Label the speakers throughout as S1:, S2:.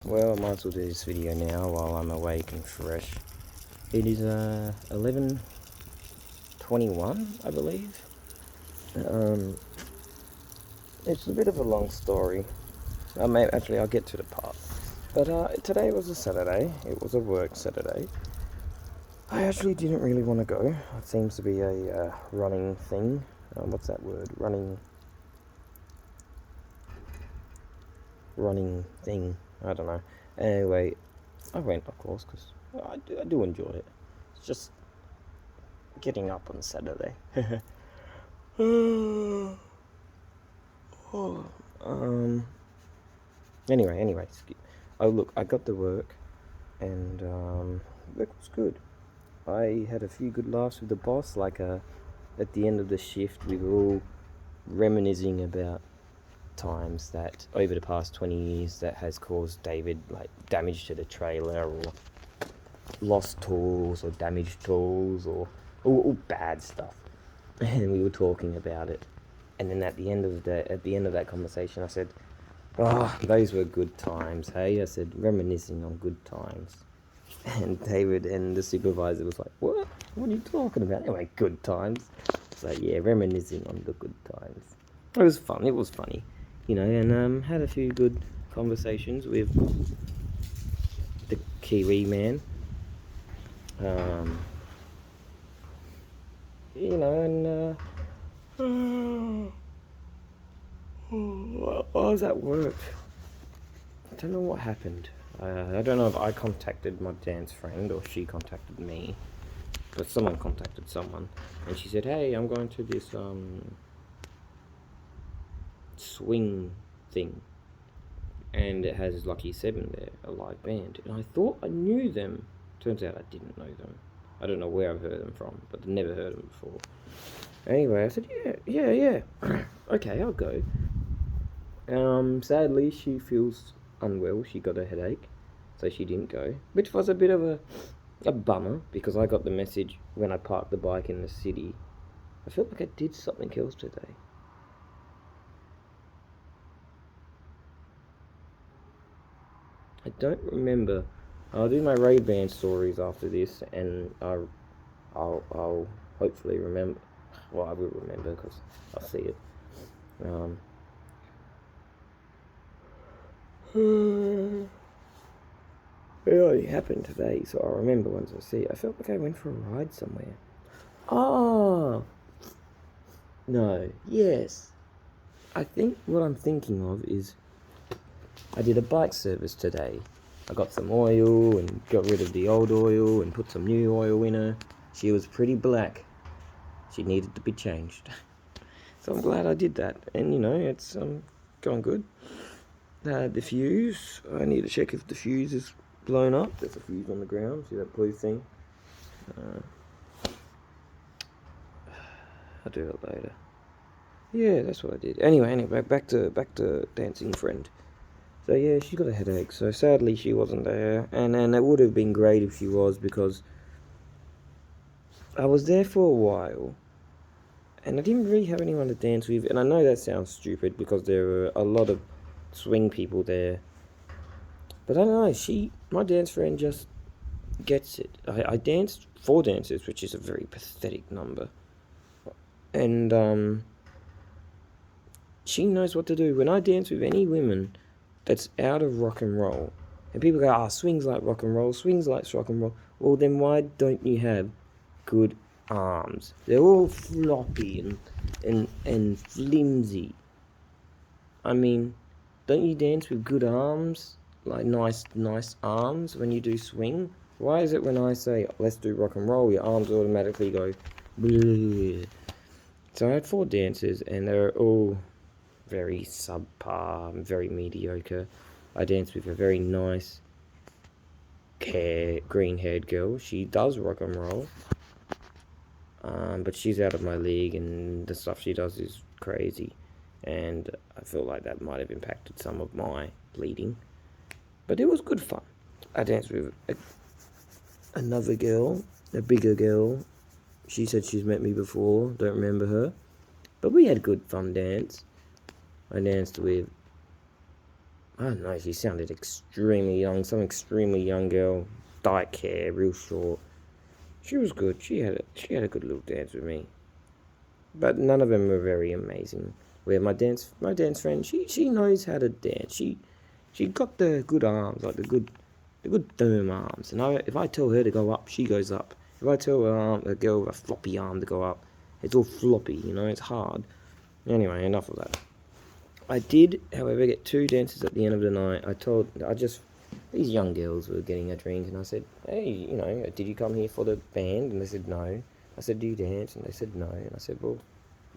S1: Well, I might as well do this video now while I'm awake and fresh. It is 11:21, I believe. It's a bit of a long story. I'll get to the part. But today was a Saturday. It was a work Saturday. I actually didn't really want to go. It seems to be a running thing. What's that word? Running thing. I don't know. Anyway, I went, of course, because I do enjoy it. It's just getting up on Saturday. Anyway. Oh, look, I got to work, and work was good. I had a few good laughs with the boss. At the end of the shift, we were all reminiscing about times that over the past 20 years that has caused David damage to the trailer, or lost tools, or damaged tools, or all bad stuff. And we were talking about it. And then at the end of that conversation, I said, "Oh, those were good times, hey?" I said, reminiscing on good times. And David and the supervisor was like, "What? What are you talking about?" Anyway, good times. So yeah, reminiscing on the good times. It was fun. It was funny, and had a few good conversations with the Kiwi man. I was at work. I don't know what happened. I don't know if I contacted my dance friend or she contacted me, but someone contacted someone, and she said, "Hey, I'm going to this swing thing, and it has Lucky 7 there, a live band." And I thought I knew them. Turns out I didn't know them. I don't know where I've heard them from, but I've never heard them before. Anyway, I said, yeah. Okay, I'll go. Sadly, she feels unwell. She got a headache, so she didn't go, which was a bit of a bummer, because I got the message when I parked the bike in the city. I felt like I did something else today. I don't remember. I'll do my Ray-Ban stories after this, and I'll hopefully remember. Well, I will remember because I'll see it. It only happened today, so I'll remember once I see it. I felt like I went for a ride somewhere. Oh! No. Yes. I think what I'm thinking of is I did a bike service today. I got some oil and got rid of the old oil and put some new oil in her. She was pretty black. She needed to be changed. So I'm glad I did that. And, it's going good. The fuse, I need to check if the fuse is blown up. There's a fuse on the ground. See that blue thing? I'll do it later. Yeah, that's what I did. Anyway, back to dancing friend. So yeah, she got a headache. So sadly, she wasn't there, and it would have been great if she was, because I was there for a while, and I didn't really have anyone to dance with. And I know that sounds stupid because there were a lot of swing people there, but I don't know. My dance friend just gets it. I danced 4 dances, which is a very pathetic number, and she knows what to do. When I dance with any women that's out of rock and roll, and people go, swing's like rock and roll, swing's like rock and roll. Well, then why don't you have good arms? They're all floppy and flimsy. I mean, don't you dance with good arms? Like nice arms when you do swing? Why is it when I say, let's do rock and roll, your arms automatically go bleh? So I had 4 dances, and they were all very subpar, very mediocre. I danced with a very nice green-haired girl. She does rock and roll, but she's out of my league, and the stuff she does is crazy, and I feel like that might have impacted some of my bleeding. But it was good fun. I danced with another girl, a bigger girl. She said she's met me before, don't remember her, but we had a good fun dance. I danced with I don't know, she sounded extremely young, some extremely young girl, dyke hair, real short. She was good. She had a good little dance with me, but none of them were very amazing. Where my dance friend, she knows how to dance. She got the good arms, like the good firm arms. And if I tell her to go up, she goes up. If I tell a girl with a floppy arm to go up, it's all floppy. You know, it's hard. Anyway, enough of that. I did, however, get 2 dances at the end of the night. These young girls were getting a drink, and I said, hey, you know, did you come here for the band? And they said, no. I said, do you dance? And they said, no. And I said, well,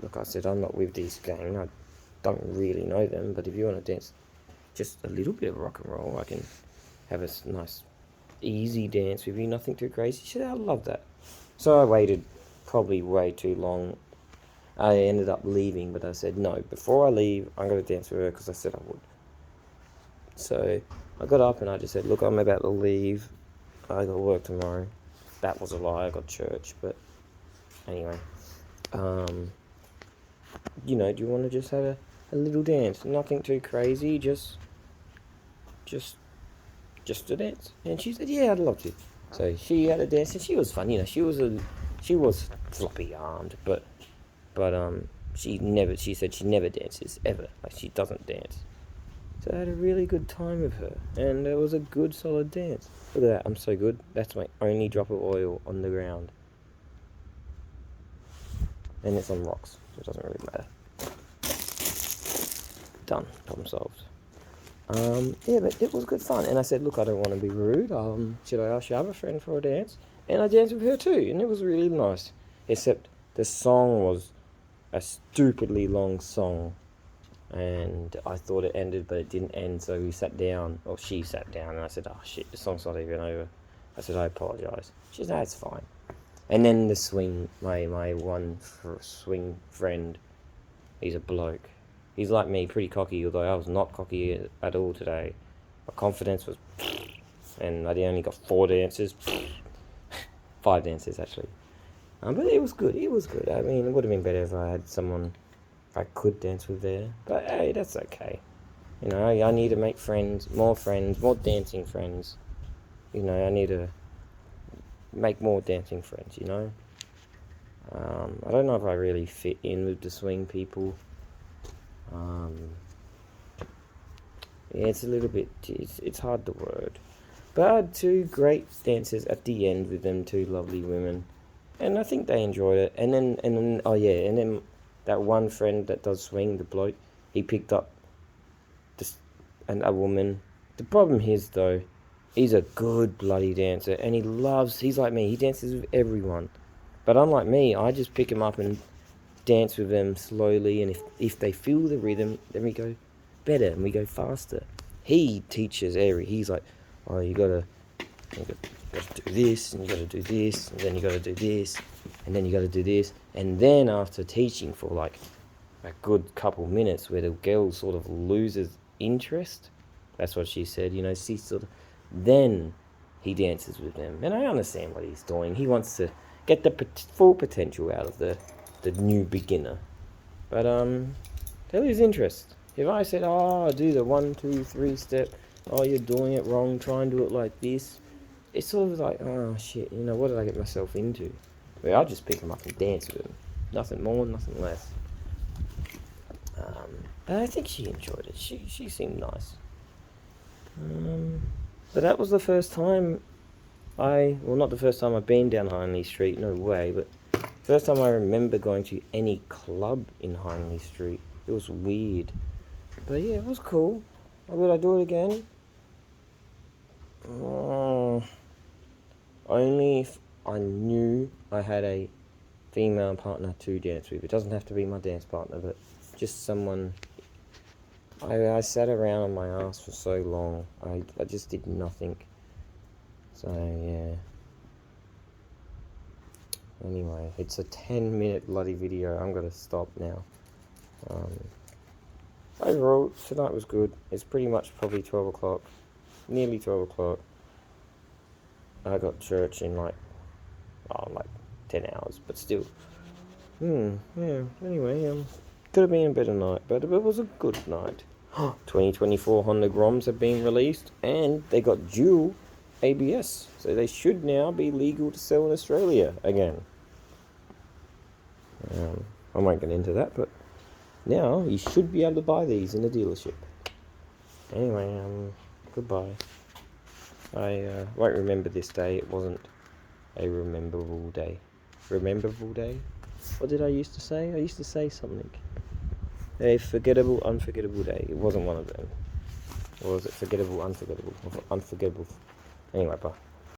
S1: look, I said, I'm not with this gang. I don't really know them, but if you want to dance just a little bit of rock and roll, I can have a nice, easy dance with you, nothing too crazy. She said, I love that. So I waited probably way too long. I ended up leaving, but I said, no, before I leave, I'm going to dance with her because I said I would. So I got up and I just said, look, I'm about to leave. I got work tomorrow. That was a lie, I got church, but anyway. You know, do you want to just have a little dance? Nothing too crazy, just a dance. And she said, yeah, I'd love to. So she had a dance, and she was fun. You know, she was floppy armed, but she said she never dances ever. Like, she doesn't dance. So I had a really good time with her, and it was a good solid dance. Look at that, I'm so good. That's my only drop of oil on the ground, and it's on rocks, so it doesn't really matter. Done. Problem solved. Yeah, but it was good fun. And I said, look, I don't want to be rude. Should I ask your other friend for a dance? And I danced with her too, and it was really nice. Except the song was a stupidly long song, and I thought it ended, but it didn't end. So we sat down, or she sat down, and I said, oh shit, the song's not even over. I said, I apologise. She said, no, it's fine. And then the swing, my one swing friend, he's a bloke. He's like me, pretty cocky, although I was not cocky at all today. My confidence was, and I only got 4 dances. 5 dances, actually. But it was good, I mean, it would have been better if I had someone I could dance with there. But hey, that's okay. You know, I need to make friends, more dancing friends. You know, I need to make more dancing friends, you know. I don't know if I really fit in with the swing people. Yeah, it's a little bit, it's hard to word. But I had 2 great dances at the end with them 2 lovely women, and I think they enjoyed it. And then that one friend that does swing, the bloke, he picked up a woman. The problem is, though, he's a good bloody dancer, and he's like me, he dances with everyone. But unlike me, I just pick him up and dance with them slowly, and if they feel the rhythm, then we go better and we go faster. He teaches he's like, oh, you gotta do this, and you gotta do this, and then you gotta do this, and then you gotta do this. And then after teaching for like a good couple minutes, where the girl sort of loses interest, that's what she said, you know, then he dances with them. And I understand what he's doing. He wants to get the full potential out of the new beginner. But they lose interest. If I said, oh, do the 1, 2, 3 step, oh, you're doing it wrong, try and do it like this, it's sort of like, oh shit, you know, what did I get myself into? Well, I'll just pick them up and dance with them. Nothing more, nothing less. But I think she enjoyed it. She seemed nice. But that was the first time not the first time I've been down Hindley Street, no way, but first time I remember going to any club in Hindley Street. It was weird. But yeah, it was cool. Would I do it again? Only if I knew I had a female partner to dance with. It doesn't have to be my dance partner, but just someone. I sat around on my ass for so long. I just did nothing. So yeah. Anyway, it's a 10-minute bloody video. I'm gonna stop now. Overall, tonight was good. It's pretty much probably 12 o'clock. Nearly 12 o'clock. I got church in like 10 hours, but still. Yeah, anyway, could have been a better night, but it was a good night. 2024 Honda Groms have been released, and they got dual ABS, so they should now be legal to sell in Australia again. I won't get into that, but now you should be able to buy these in a dealership. Anyway, goodbye. I won't remember this day. It wasn't a rememberable day. Rememberable day? What did I used to say? I used to say something. A forgettable, unforgettable day. It wasn't one of them. Or was it forgettable, unforgettable? Unforgettable. Anyway, bye.